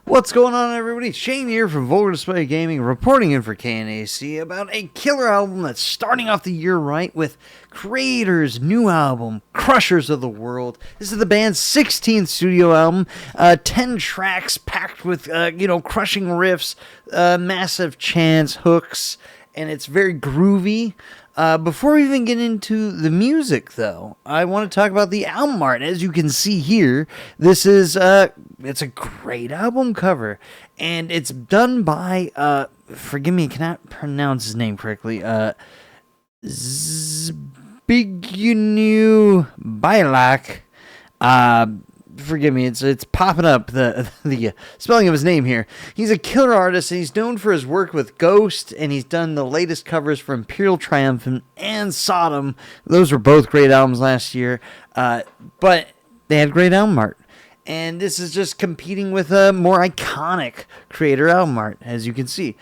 What's going on, everybody? Shane here from Vulgar Display Gaming, reporting in for KNAC about a killer album that's starting off the year right with Kreator's new album, Krushers of the World. This is the band's 16th studio album, 10 tracks packed with, crushing riffs, massive chants, hooks, and it's very groovy. Before we even get into the music, though, I want to talk about the album art. As you can see here, this is, it's a great album cover, and it's done by, forgive me, I cannot pronounce his name correctly, Zbigniew Bialak. Forgive me, it's popping up, the spelling of his name here. He's a killer artist, and he's known for his work with Ghost, and he's done the latest covers for Imperial Triumphant and Sodom. Those were both great albums last year, but they had great album art. And this is just competing with a more iconic Kreator album art, as you can see.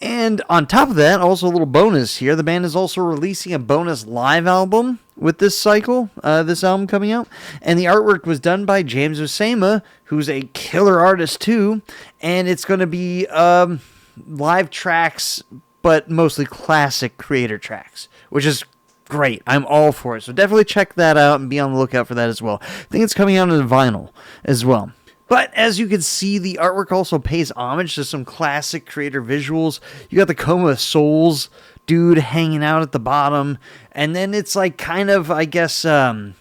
And on top of that, also a little bonus here, the band is also releasing a bonus live album with this cycle, this album coming out. And the artwork was done by James Osama, who's a killer artist too. And it's going to be live tracks, but mostly classic Kreator tracks, which is great. I'm all for it. So definitely check that out and be on the lookout for that as well. I think it's coming out in vinyl as well. But as you can see, the artwork also pays homage to some classic Kreator visuals. You got the Coma of Souls dude hanging out at the bottom. And then it's like kind of, I guess, the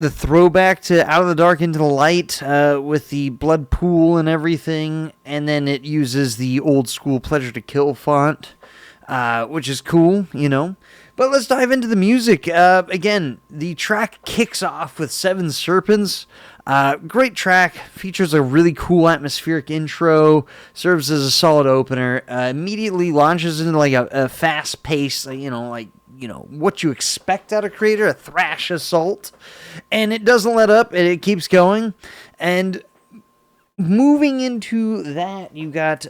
throwback to Out of the Dark into the Light with the blood pool and everything. And then it uses the old school Pleasure to Kill font, which is cool, you know. But let's dive into the music. Again, the track kicks off with Seven Serpents. Great track, features a really cool atmospheric intro, serves as a solid opener, immediately launches into like a fast pace, what you expect out of Kreator, a thrash assault, and it doesn't let up, and it keeps going. And moving into that, you got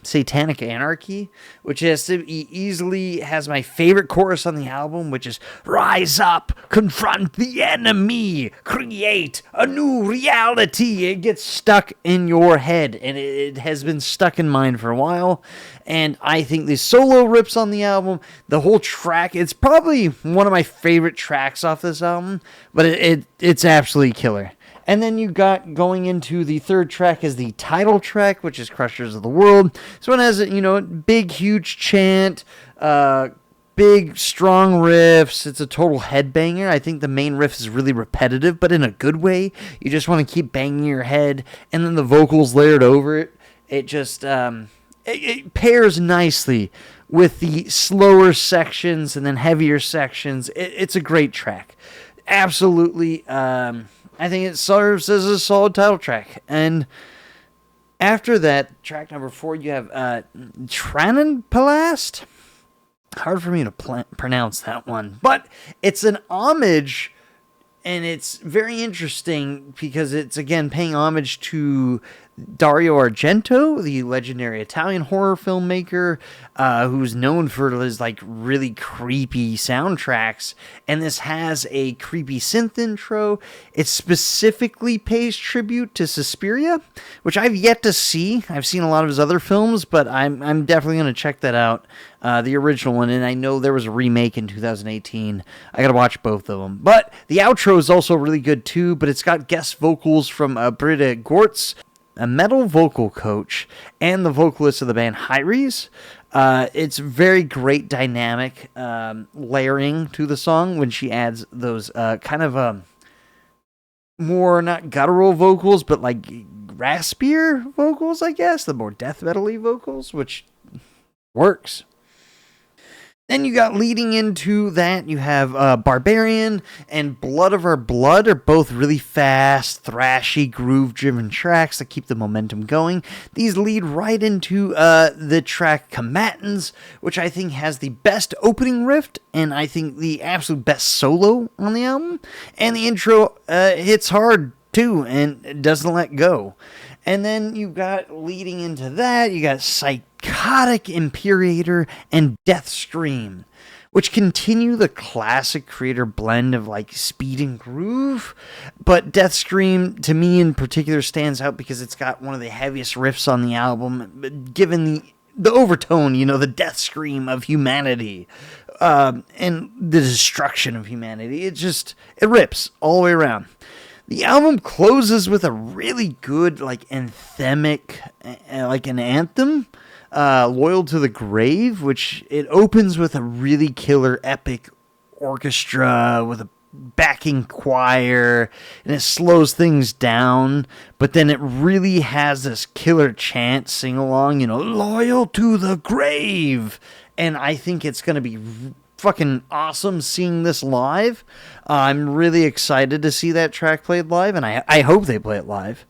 Satanic Anarchy, which easily has my favorite chorus on the album, which is "Rise up, confront the enemy, create a new reality." It gets stuck in your head, and it has been stuck in mine for a while. And I think the solo rips on the album, the whole track, it's probably one of my favorite tracks off this album, but it's absolutely killer. And then you got going into the third track is the title track, which is Krushers of the World. This one has a big, huge chant, big, strong riffs. It's a total headbanger. I think the main riff is really repetitive, but in a good way. You just want to keep banging your head, and then the vocals layered over it. It just it pairs nicely with the slower sections and then heavier sections. It's a great track. Absolutely. I think it serves as a solid title track. And after that, track number 4, you have Tranan Palast. Hard for me to pronounce that one. But it's an homage, and it's very interesting because it's, again, paying homage to Dario Argento, the legendary Italian horror filmmaker, who's known for his really creepy soundtracks. And this has a creepy synth intro. It specifically pays tribute to Suspiria, which I've yet to see. I've seen a lot of his other films, but I'm definitely going to check that out, the original one. And I know there was a remake in 2018. I got to watch both of them. But the outro is also really good too. But it's got guest vocals from Britta Gortz, a metal vocal coach, and the vocalist of the band Hyres. It's very great dynamic layering to the song when she adds those kind of more, not guttural vocals, but like raspier vocals, I guess, the more death metal-y vocals, which works. Then you got leading into that, you have Barbarian and Blood of Our Blood are both really fast, thrashy, groove-driven tracks that keep the momentum going. These lead right into the track Combatants, which I think has the best opening riff, and I think the absolute best solo on the album. And the intro hits hard, too, and it doesn't let go. And then you got, leading into that, you got Psychotic Imperator and Death Stream, which continue the classic Kreator blend of like speed and groove, But Death Scream, to me in particular, stands out because it's got one of the heaviest riffs on the album, given the overtone, the death scream of humanity, and the destruction of humanity. It rips all the way around. The album closes with a really good, anthemic, an anthem, Loyal to the Grave, which it opens with a really killer, epic orchestra with a backing choir, and it slows things down, but then it really has this killer chant sing along, loyal to the grave. And I think it's going to be fucking awesome seeing this live. I'm really excited to see that track played live, and I hope they play it live.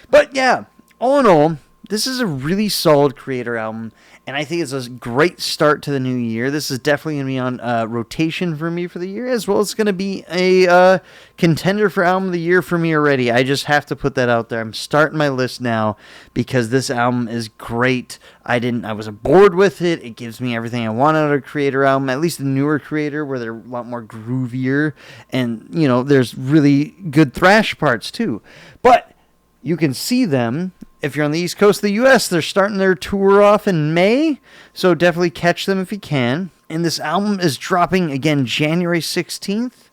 But yeah, all in all, this is a really solid Kreator album, and I think it's a great start to the new year. This is definitely going to be on rotation for me for the year, as well as going to be a contender for Album of the Year for me already. I just have to put that out there. I'm starting my list now because this album is great. I wasn't bored with it. It gives me everything I want out of a Kreator album, at least the newer Kreator, where they're a lot more groovier, and, there's really good thrash parts too. But you can see them. If you're on the East Coast of the U.S., they're starting their tour off in May, so definitely catch them if you can. And this album is dropping again January 16th,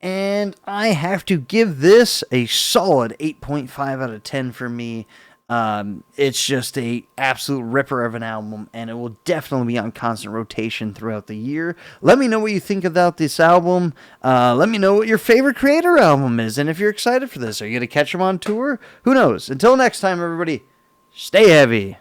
and I have to give this a solid 8.5 out of 10 for me. It's just a absolute ripper of an album, and it will definitely be on constant rotation throughout the year. Let me know what you think about this album. Let me know what your favorite Kreator album is, and if you're excited for this. Are you going to catch them on tour? Who knows? Until next time, everybody, stay heavy.